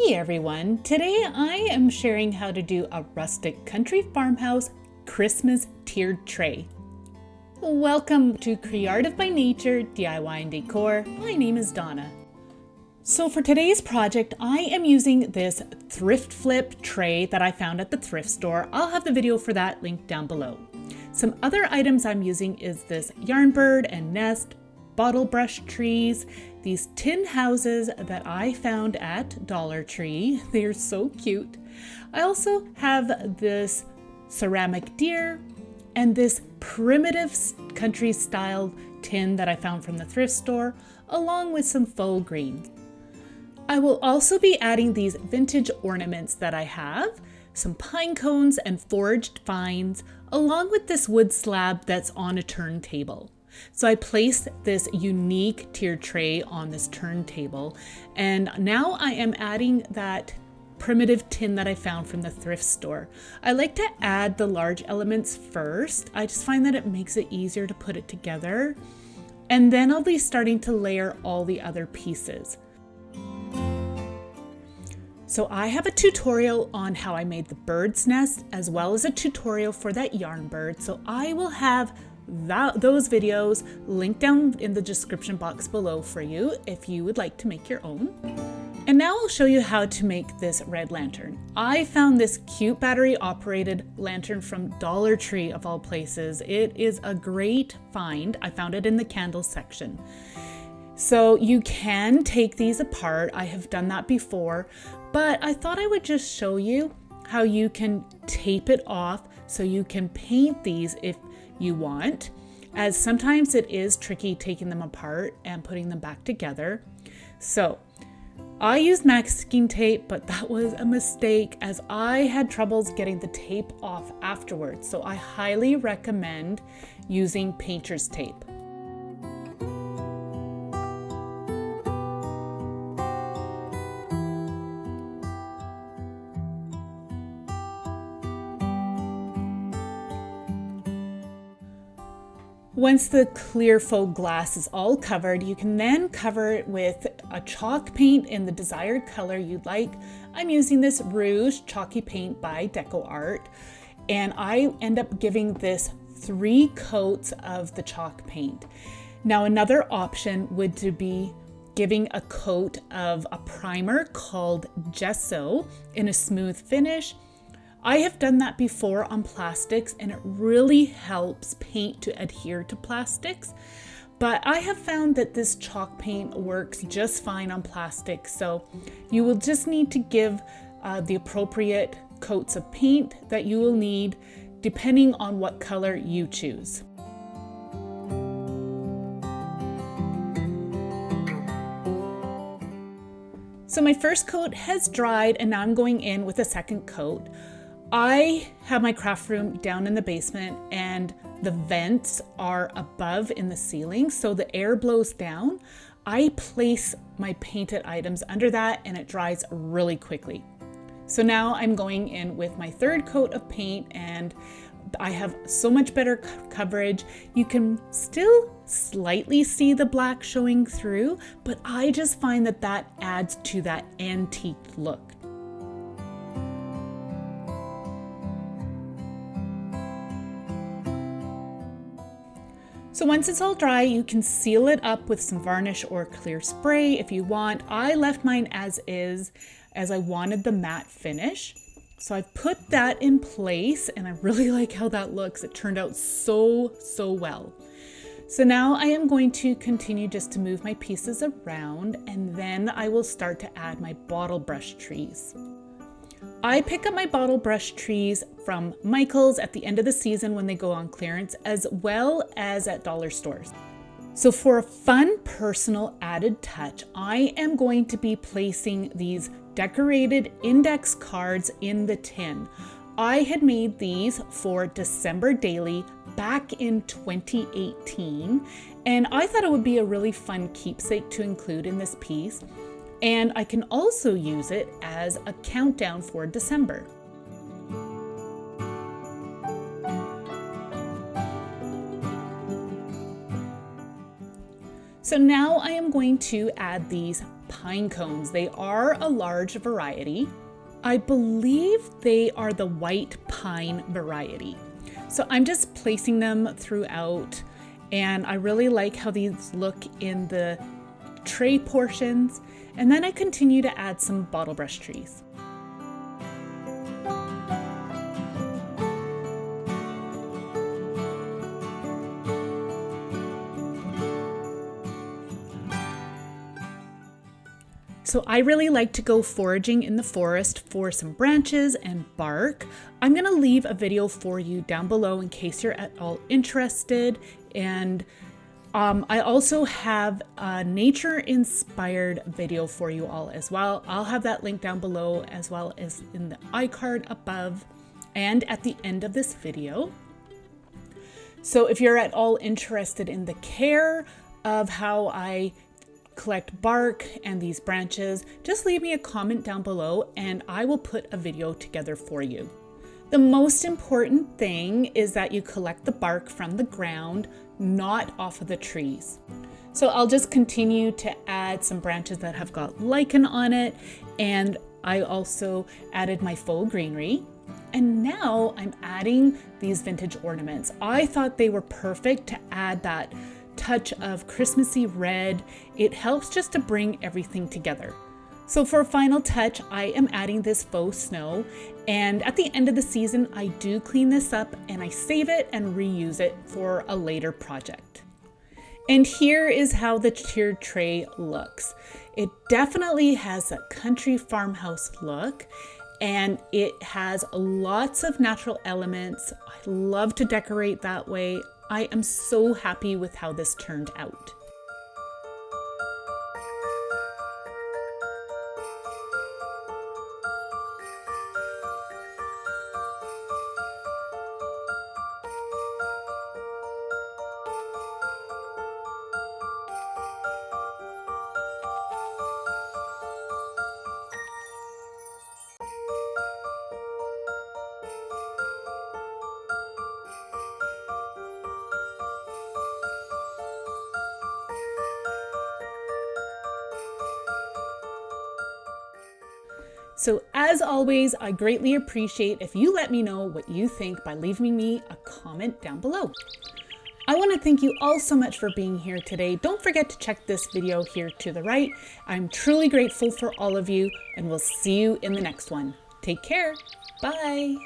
Hey everyone, today I am sharing how to do a rustic country farmhouse Christmas tiered tray. Welcome to CreArtive by Nature, DIY and Decor. My name is Donna. So for today's project, I am using this thrift flip tray that I found at the thrift store. I'll have the video for that linked down below. Some other items I'm using is this yarn bird and nest, bottle brush trees, these tin houses that I found at Dollar Tree. They're so cute. I also have this ceramic deer and this primitive country style tin that I found from the thrift store, along with some faux green. I will also be adding these vintage ornaments that I have, some pine cones and foraged vines, along with this wood slab that's on a turntable. So I placed this unique tiered tray on this turntable, and now I am adding that primitive tin that I found from the thrift store. I like to add the large elements first. I just find that it makes it easier to put it together, and then I'll be starting to layer all the other pieces. So I have a tutorial on how I made the bird's nest, as well as a tutorial for that yarn bird. So I will have those videos linked down in the description box below for you if you would like to make your own. And now I'll show you how to make this red lantern. I found this cute battery operated lantern from Dollar Tree of all places. It is a great find. I found it in the candle section. So you can take these apart. I have done that before, but I thought I would just show you how you can tape it off so you can paint these if you want, as sometimes it is tricky taking them apart and putting them back together. So I used masking tape, but that was a mistake as I had troubles getting the tape off afterwards. So I highly recommend using painter's tape. Once the clear faux glass is all covered, you can then cover it with a chalk paint in the desired color you'd like. I'm using this Rouge chalky paint by Decor, and I end up giving this 3 coats of the chalk paint. Now another option would to be giving a coat of a primer called Gesso in a smooth finish. I have done that before on plastics, and it really helps paint to adhere to plastics. But I have found that this chalk paint works just fine on plastic. So you will just need to give the appropriate coats of paint that you will need depending on what color you choose. So my first coat has dried, and now I'm going in with a second coat. I have my craft room down in the basement, and the vents are above in the ceiling, so the air blows down. I place my painted items under that, and it dries really quickly. So now I'm going in with my third coat of paint, and I have so much better coverage. You can still slightly see the black showing through, but I just find that that adds to that antique look. So once it's all dry, you can seal it up with some varnish or clear spray if you want. I left mine as is, as I wanted the matte finish. So I've put that in place, and I really like how that looks. It turned out so well. So now I am going to continue just to move my pieces around, and then I will start to add my bottle brush trees. I pick up my bottle brush trees from Michael's at the end of the season when they go on clearance, as well as at dollar stores. So for a fun, personal added touch, I am going to be placing these decorated index cards in the tin. I had made these for December Daily back in 2018, and I thought it would be a really fun keepsake to include in this piece. And I can also use it as a countdown for December. So now I am going to add these pine cones. They are a large variety. I believe they are the white pine variety. So I'm just placing them throughout, and I really like how these look in the tray portions. And then I continue to add some bottle brush trees. So I really like to go foraging in the forest for some branches and bark. I'm gonna leave a video for you down below in case you're at all interested. And I also have a nature-inspired video for you all as well. I'll have that link down below as well as in the iCard above and at the end of this video. So if you're at all interested in the care of how I collect bark and these branches, just leave me a comment down below and I will put a video together for you. The most important thing is that you collect the bark from the ground, not off of the trees. So I'll just continue to add some branches that have got lichen on it, and I also added my faux greenery. And now I'm adding these vintage ornaments. I thought they were perfect to add that touch of Christmassy red. It helps just to bring everything together. So for a final touch, I am adding this faux snow, and at the end of the season, I do clean this up and I save it and reuse it for a later project. And here is how the tiered tray looks. It definitely has a country farmhouse look, and it has lots of natural elements. I love to decorate that way. I am so happy with how this turned out. So as always, I greatly appreciate if you let me know what you think by leaving me a comment down below. I want to thank you all so much for being here today. Don't forget to check this video here to the right. I'm truly grateful for all of you, and we'll see you in the next one. Take care. Bye.